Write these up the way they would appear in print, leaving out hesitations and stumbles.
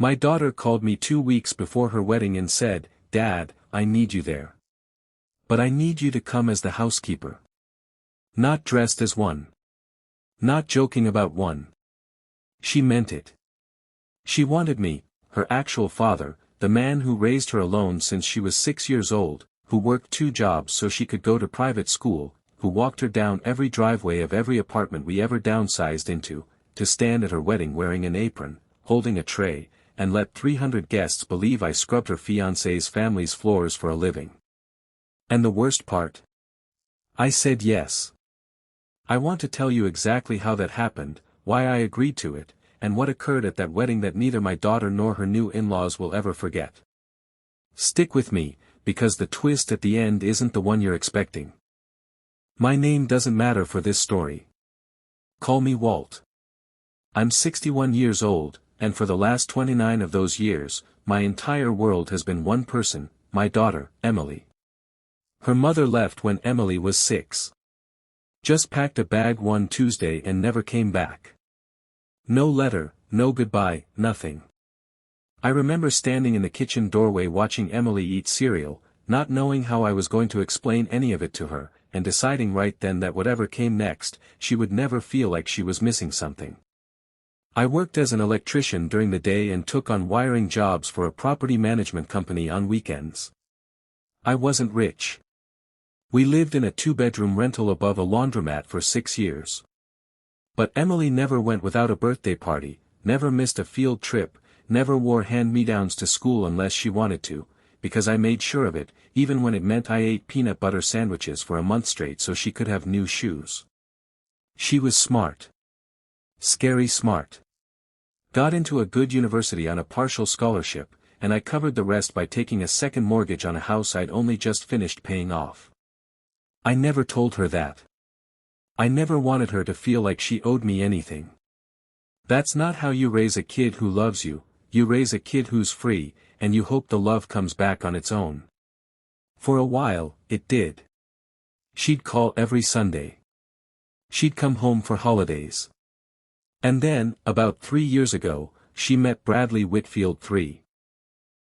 My daughter called me 2 weeks before her wedding and said, "Dad, I need you there. But I need you to come as the housekeeper. Not dressed as one. Not joking about one." She meant it. She wanted me, her actual father, the man who raised her alone since she was 6 years old, who worked 2 jobs so she could go to private school, who walked her down every driveway of every apartment we ever downsized into, to stand at her wedding wearing an apron, holding a tray, and let 300 guests believe I scrubbed her fiancé's family's floors for a living. And the worst part? I said yes. I want to tell you exactly how that happened, why I agreed to it, and what occurred at that wedding that neither my daughter nor her new in-laws will ever forget. Stick with me, because the twist at the end isn't the one you're expecting. My name doesn't matter for this story. Call me Walt. I'm 61 years old, and for the last 29 of those years, my entire world has been one person, my daughter, Emily. Her mother left when Emily was 6. Just packed a bag one Tuesday and never came back. No letter, no goodbye, nothing. I remember standing in the kitchen doorway watching Emily eat cereal, not knowing how I was going to explain any of it to her, and deciding right then that whatever came next, she would never feel like she was missing something. I worked as an electrician during the day and took on wiring jobs for a property management company on weekends. I wasn't rich. We lived in a 2-bedroom rental above a laundromat for 6 years. But Emily never went without a birthday party, never missed a field trip, never wore hand-me-downs to school unless she wanted to, because I made sure of it, even when it meant I ate peanut butter sandwiches for a month straight so she could have new shoes. She was smart. Scary smart. Got into a good university on a partial scholarship, and I covered the rest by taking a second mortgage on a house I'd only just finished paying off. I never told her that. I never wanted her to feel like she owed me anything. That's not how you raise a kid who loves you. You raise a kid who's free, and you hope the love comes back on its own. For a while, it did. She'd call every Sunday. She'd come home for holidays. And then, about 3 years ago, she met Bradley Whitfield III.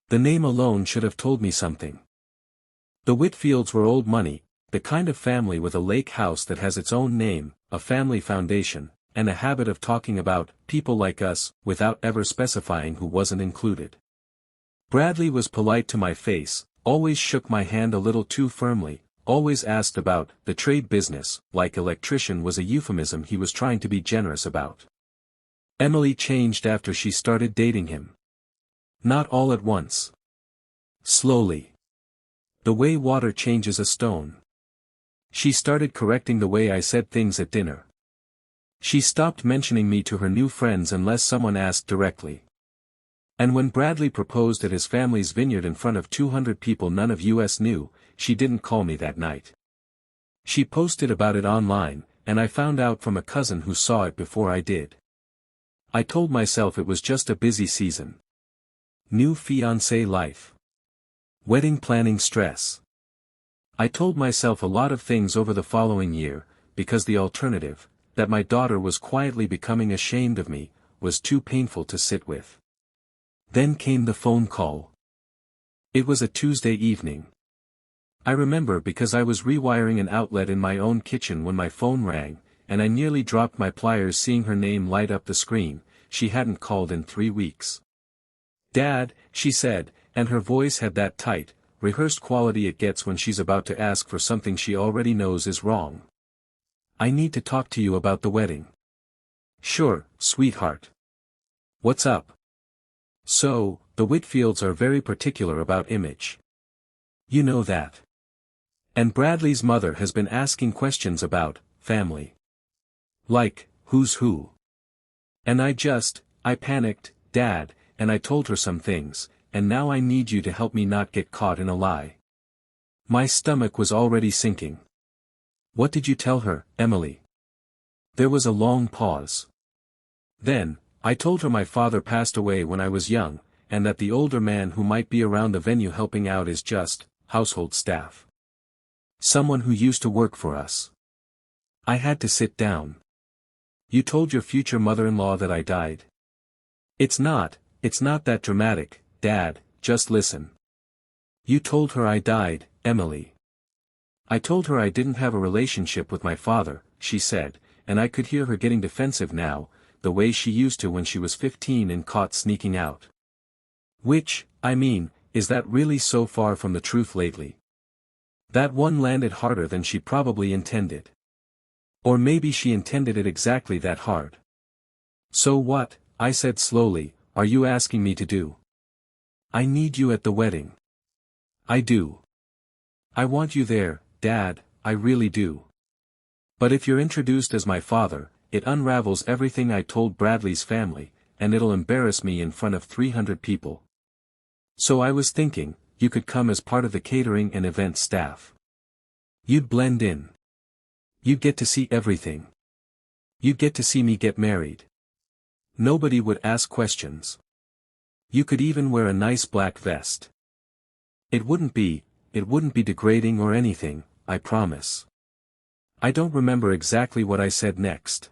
The name alone should have told me something. The Whitfields were old money, the kind of family with a lake house that has its own name, a family foundation, and a habit of talking about people like us, without ever specifying who wasn't included. Bradley was polite to my face, always shook my hand a little too firmly, always asked about the trade business, like electrician was a euphemism he was trying to be generous about. Emily changed after she started dating him. Not all at once. Slowly. The way water changes a stone. She started correcting the way I said things at dinner. She stopped mentioning me to her new friends unless someone asked directly. And when Bradley proposed at his family's vineyard in front of 200 people none of us knew, she didn't call me that night. She posted about it online, and I found out from a cousin who saw it before I did. I told myself it was just a busy season. New fiancé life. Wedding planning stress. I told myself a lot of things over the following year, because the alternative, that my daughter was quietly becoming ashamed of me, was too painful to sit with. Then came the phone call. It was a Tuesday evening. I remember because I was rewiring an outlet in my own kitchen when my phone rang, and I nearly dropped my pliers seeing her name light up the screen. She hadn't called in 3 weeks. "Dad," she said, and her voice had that tight, rehearsed quality it gets when she's about to ask for something she already knows is wrong. "I need to talk to you about the wedding." "Sure, sweetheart. What's up?" "So, the Whitfields are very particular about image. You know that. And Bradley's mother has been asking questions about family. Like, who's who? And I panicked, Dad, and I told her some things, and now I need you to help me not get caught in a lie." My stomach was already sinking. "What did you tell her, Emily?" There was a long pause. Then, I told her my father passed away when I was young, and that the older man who might be around the venue helping out is just household staff. Someone who used to work for us. I had to sit down. "You told your future mother-in-law that I died?" It's It's not that dramatic, Dad, just listen. You told her I died, Emily. I told her I didn't have a relationship with my father, she said, and I could hear her getting defensive now, the way she used to when she was 15 and caught sneaking out. Which, I mean, is that really so far from the truth lately? That one landed harder than she probably intended. Or maybe she intended it exactly that hard. So what, I said slowly, are you asking me to do? I need you at the wedding. I do. I want you there, Dad, I really do. But if you're introduced as my father, it unravels everything I told Bradley's family, and it'll embarrass me in front of 300 people. So I was thinking, you could come as part of the catering and event staff. You'd blend in. You'd get to see everything. You'd get to see me get married. Nobody would ask questions. You could even wear a nice black vest. It wouldn't be degrading or anything, I promise. I don't remember exactly what I said next.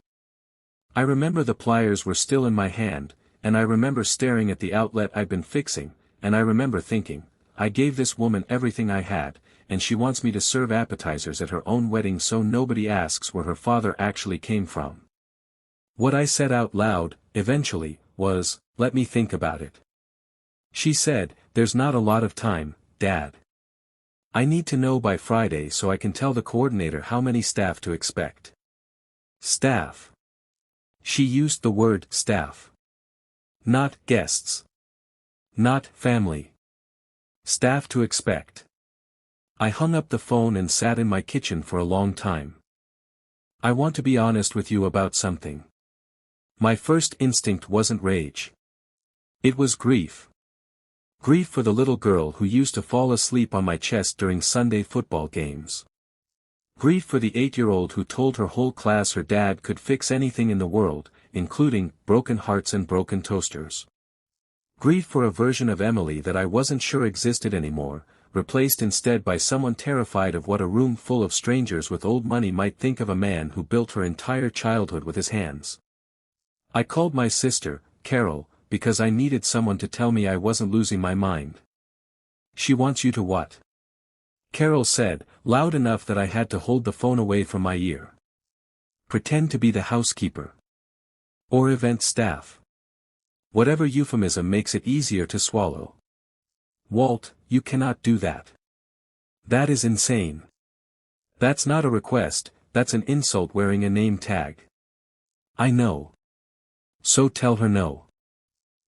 I remember the pliers were still in my hand, and I remember staring at the outlet I'd been fixing, and I remember thinking, I gave this woman everything I had, and she wants me to serve appetizers at her own wedding so nobody asks where her father actually came from. What I said out loud, eventually, was, let me think about it. She said, there's not a lot of time, Dad. I need to know by Friday so I can tell the coordinator how many staff to expect. Staff. She used the word staff. Not guests. Not family. Staff to expect. I hung up the phone and sat in my kitchen for a long time. I want to be honest with you about something. My first instinct wasn't rage. It was grief. Grief for the little girl who used to fall asleep on my chest during Sunday football games. Grief for the 8-year-old who told her whole class her dad could fix anything in the world, including broken hearts and broken toasters. Grief for a version of Emily that I wasn't sure existed anymore, replaced instead by someone terrified of what a room full of strangers with old money might think of a man who built her entire childhood with his hands. I called my sister, Carol, because I needed someone to tell me I wasn't losing my mind. She wants you to what? Carol said, loud enough that I had to hold the phone away from my ear. Pretend to be the housekeeper. Or event staff. Whatever euphemism makes it easier to swallow. Walt, you cannot do that. That is insane. That's not a request, that's an insult wearing a name tag. I know. So tell her no.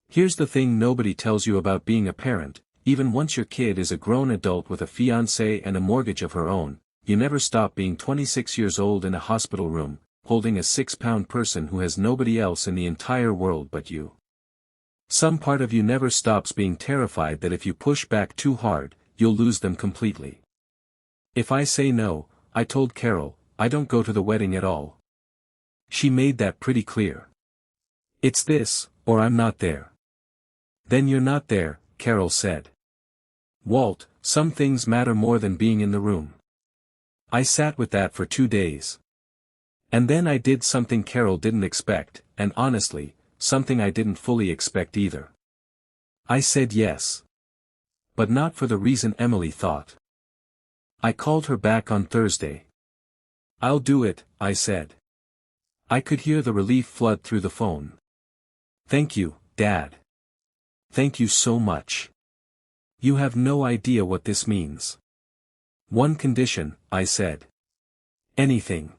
Here's the thing nobody tells you about being a parent, even once your kid is a grown adult with a fiancé and a mortgage of her own, you never stop being 26 years old in a hospital room, holding a 6-pound person who has nobody else in the entire world but you. Some part of you never stops being terrified that if you push back too hard, you'll lose them completely. If I say no, I told Carol, I don't go to the wedding at all. She made that pretty clear. It's this, or I'm not there. Then you're not there, Carol said. Walt, some things matter more than being in the room. I sat with that for 2 days. And then I did something Carol didn't expect, and honestly, something I didn't fully expect either. I said yes. But not for the reason Emily thought. I called her back on Thursday. I'll do it, I said. I could hear the relief flood through the phone. Thank you, Dad. Thank you so much. You have no idea what this means. One condition, I said. Anything.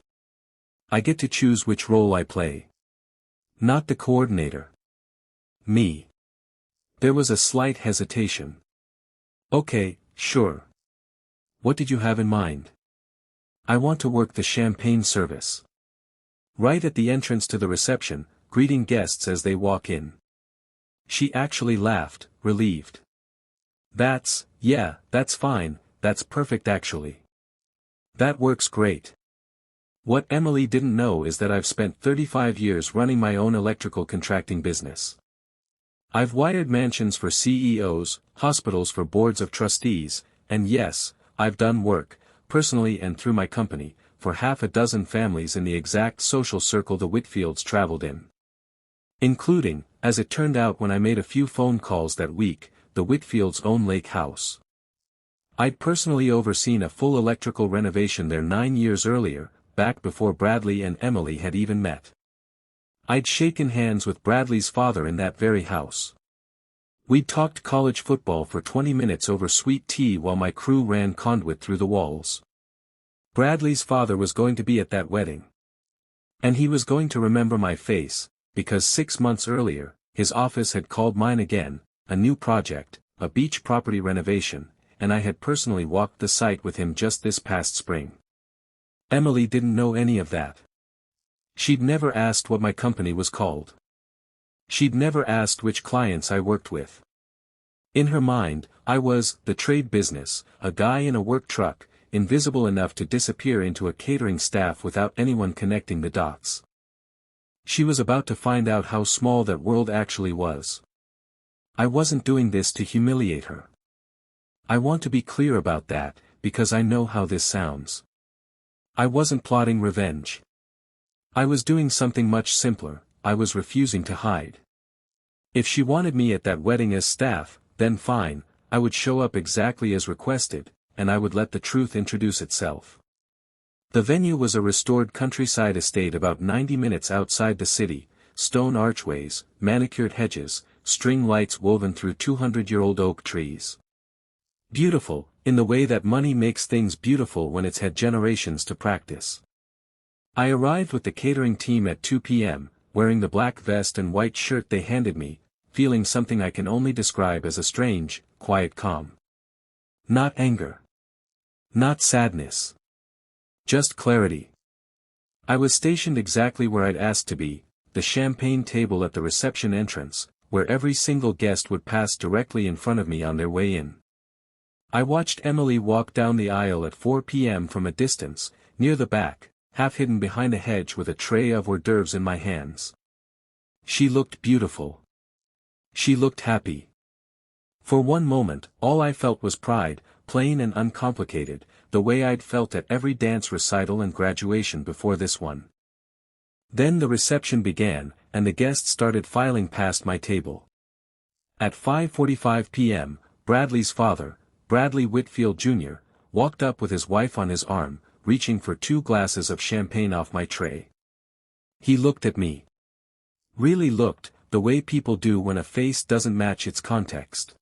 I get to choose which role I play. Not the coordinator. Me. There was a slight hesitation. Okay, sure. What did you have in mind? I want to work the champagne service. Right at the entrance to the reception, greeting guests as they walk in. She actually laughed, relieved. That's fine, that's perfect actually. That works great. What Emily didn't know is that I've spent 35 years running my own electrical contracting business. I've wired mansions for CEOs, hospitals for boards of trustees, and yes, I've done work, personally and through my company, for half a dozen families in the exact social circle the Whitfields traveled in. Including, as it turned out when I made a few phone calls that week, the Whitfield's own lake house. I'd personally overseen a full electrical renovation there 9 years earlier, back before Bradley and Emily had even met. I'd shaken hands with Bradley's father in that very house. We'd talked college football for 20 minutes over sweet tea while my crew ran conduit through the walls. Bradley's father was going to be at that wedding. And he was going to remember my face, because 6 months earlier, his office had called mine again, a new project, a beach property renovation, and I had personally walked the site with him just this past spring. Emily didn't know any of that. She'd never asked what my company was called. She'd never asked which clients I worked with. In her mind, I was the trade business, a guy in a work truck, invisible enough to disappear into a catering staff without anyone connecting the dots. She was about to find out how small that world actually was. I wasn't doing this to humiliate her. I want to be clear about that, because I know how this sounds. I wasn't plotting revenge. I was doing something much simpler, I was refusing to hide. If she wanted me at that wedding as staff, then fine, I would show up exactly as requested, and I would let the truth introduce itself. The venue was a restored countryside estate about 90 minutes outside the city, stone archways, manicured hedges, string lights woven through 200-year-old oak trees. Beautiful, in the way that money makes things beautiful when it's had generations to practice. I arrived with the catering team at 2 p.m., wearing the black vest and white shirt they handed me, feeling something I can only describe as a strange, quiet calm. Not anger. Not sadness. Just clarity. I was stationed exactly where I'd asked to be, the champagne table at the reception entrance, where every single guest would pass directly in front of me on their way in. I watched Emily walk down the aisle at 4 p.m. from a distance, near the back, half hidden behind a hedge with a tray of hors d'oeuvres in my hands. She looked beautiful. She looked happy. For one moment, all I felt was pride, plain and uncomplicated, the way I'd felt at every dance recital and graduation before this one. Then the reception began, and the guests started filing past my table. At 5:45 p.m., Bradley's father, Bradley Whitfield Jr., walked up with his wife on his arm, reaching for 2 glasses of champagne off my tray. He looked at me. Really looked, the way people do when a face doesn't match its context.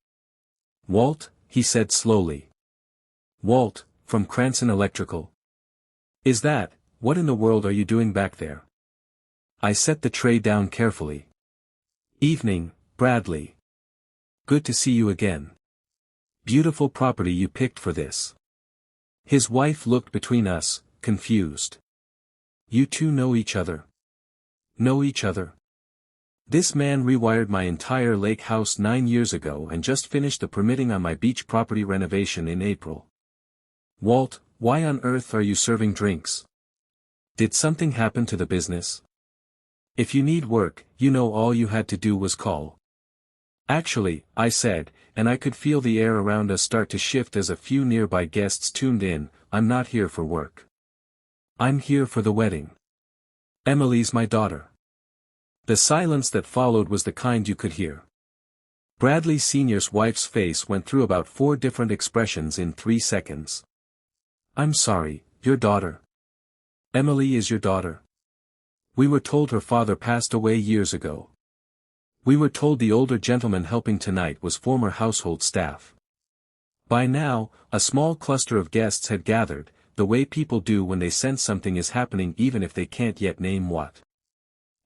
"Walt," he said slowly. "Walt, from Cranston Electrical. Is that, what in the world are you doing back there?" I set the tray down carefully. "Evening, Bradley. Good to see you again. Beautiful property you picked for this." His wife looked between us, confused. "You two know each other?" "Know each other?" This man rewired my entire lake house 9 years ago and just finished the permitting on my beach property renovation in April. "Walt, why on earth are you serving drinks? Did something happen to the business? If you need work, you know all you had to do was call." "Actually," I said, and I could feel the air around us start to shift as a few nearby guests tuned in, "I'm not here for work. I'm here for the wedding. Emily's my daughter." The silence that followed was the kind you could hear. Bradley Sr.'s wife's face went through about 4 different expressions in 3 seconds. "I'm sorry, your daughter? Emily is your daughter? We were told her father passed away years ago. We were told the older gentleman helping tonight was former household staff." By now, a small cluster of guests had gathered, the way people do when they sense something is happening even if they can't yet name what.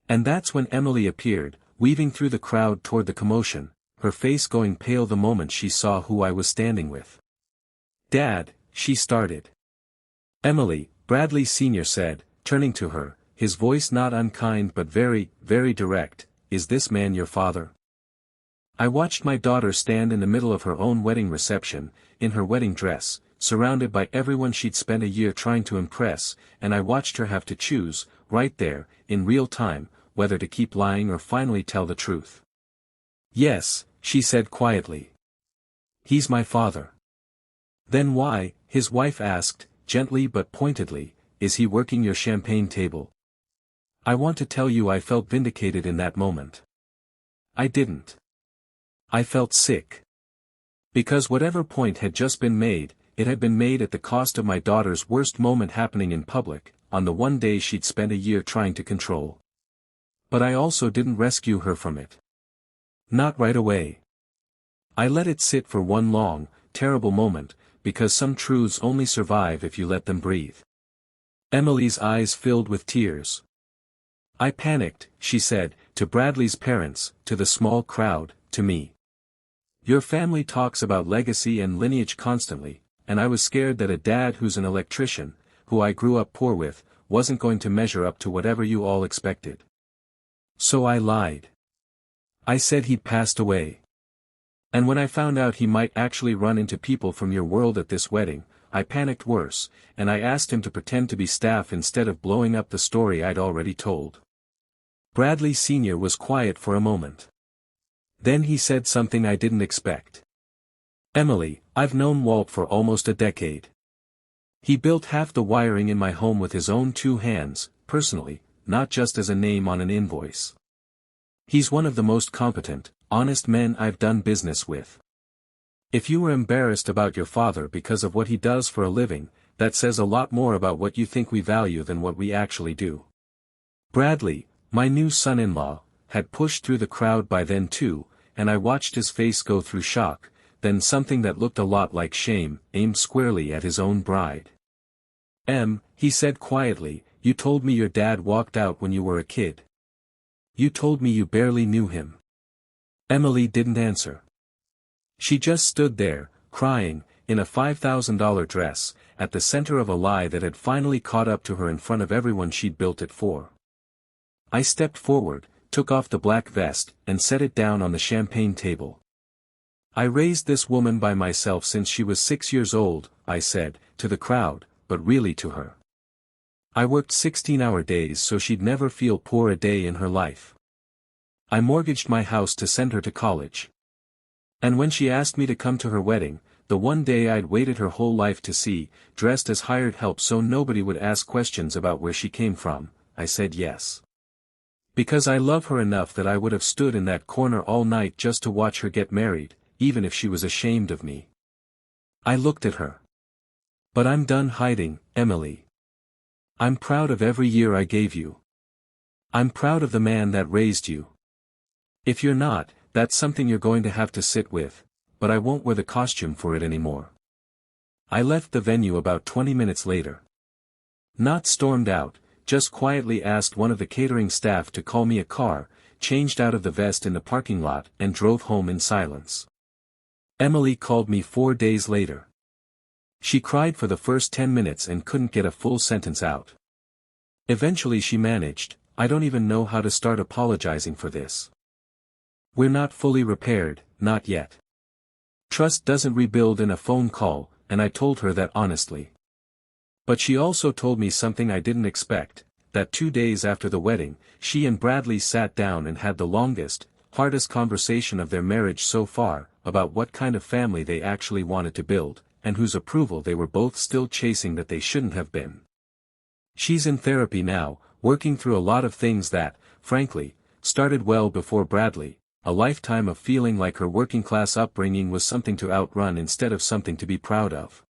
And that's when Emily appeared, weaving through the crowd toward the commotion, her face going pale the moment she saw who I was standing with. "Dad," she started. "Emily," Bradley Sr. said, turning to her, his voice not unkind but very, very direct, "is this man your father?" I watched my daughter stand in the middle of her own wedding reception, in her wedding dress, surrounded by everyone she'd spent a year trying to impress, and I watched her have to choose, right there, in real time, whether to keep lying or finally tell the truth. "Yes," she said quietly. "He's my father." "Then why," his wife asked, gently but pointedly, "is he working your champagne table?" I want to tell you I felt vindicated in that moment. I didn't. I felt sick. Because whatever point had just been made, it had been made at the cost of my daughter's worst moment happening in public, on the one day she'd spent a year trying to control. But I also didn't rescue her from it. Not right away. I let it sit for one long, terrible moment, because some truths only survive if you let them breathe. Emily's eyes filled with tears. I panicked, she said, to Bradley's parents, to the small crowd, to me. Your family talks about legacy and lineage constantly, and I was scared that a dad who's an electrician, who I grew up poor with, wasn't going to measure up to whatever you all expected. So I lied. I said he'd passed away. And when I found out he might actually run into people from your world at this wedding, I panicked worse, and I asked him to pretend to be staff instead of blowing up the story I'd already told. Bradley Sr. was quiet for a moment. Then he said something I didn't expect. Emily, I've known Walt for almost a decade. He built half the wiring in my home with his own 2 hands, personally, not just as a name on an invoice. He's one of the most competent, honest men I've done business with. If you were embarrassed about your father because of what he does for a living, that says a lot more about what you think we value than what we actually do. Bradley, my new son-in-law, had pushed through the crowd by then too, and I watched his face go through shock, then something that looked a lot like shame, aimed squarely at his own bride. He said quietly, you told me your dad walked out when you were a kid. You told me you barely knew him. Emily didn't answer. She just stood there, crying, in a $5,000 dress, at the center of a lie that had finally caught up to her in front of everyone she'd built it for. I stepped forward, took off the black vest, and set it down on the champagne table. I raised this woman by myself since she was 6 years old, I said, to the crowd, but really to her. I worked 16-hour days so she'd never feel poor a day in her life. I mortgaged my house to send her to college. And when she asked me to come to her wedding, the one day I'd waited her whole life to see, dressed as hired help so nobody would ask questions about where she came from, I said yes. Because I love her enough that I would have stood in that corner all night just to watch her get married, even if she was ashamed of me. I looked at her. But I'm done hiding, Emily. I'm proud of every year I gave you. I'm proud of the man that raised you. If you're not, that's something you're going to have to sit with, but I won't wear the costume for it anymore. I left the venue about 20 minutes later. Not stormed out, just quietly asked one of the catering staff to call me a car, changed out of the vest in the parking lot and drove home in silence. Emily called me 4 days later. She cried for the first 10 minutes and couldn't get a full sentence out. Eventually she managed, I don't even know how to start apologizing for this. We're not fully repaired, not yet. Trust doesn't rebuild in a phone call, and I told her that honestly. But she also told me something I didn't expect, that 2 days after the wedding, she and Bradley sat down and had the longest, hardest conversation of their marriage so far, about what kind of family they actually wanted to build, and whose approval they were both still chasing that they shouldn't have been. She's in therapy now, working through a lot of things that, frankly, started well before Bradley, a lifetime of feeling like her working-class upbringing was something to outrun instead of something to be proud of.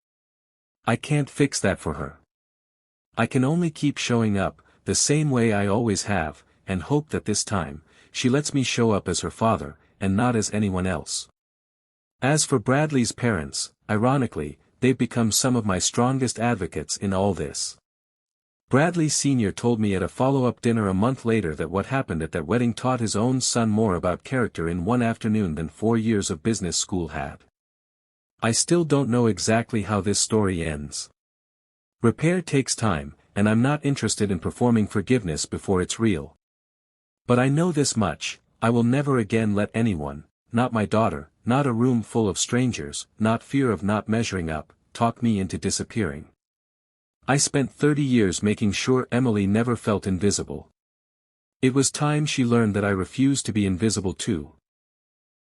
I can't fix that for her. I can only keep showing up, the same way I always have, and hope that this time, she lets me show up as her father, and not as anyone else. As for Bradley's parents, ironically, they've become some of my strongest advocates in all this. Bradley Sr. told me at a follow-up dinner a month later that what happened at that wedding taught his own son more about character in one afternoon than 4 years of business school had. I still don't know exactly how this story ends. Repair takes time, and I'm not interested in performing forgiveness before it's real. But I know this much, I will never again let anyone, not my daughter, not a room full of strangers, not fear of not measuring up, talk me into disappearing. I spent 30 years making sure Emily never felt invisible. It was time she learned that I refused to be invisible too.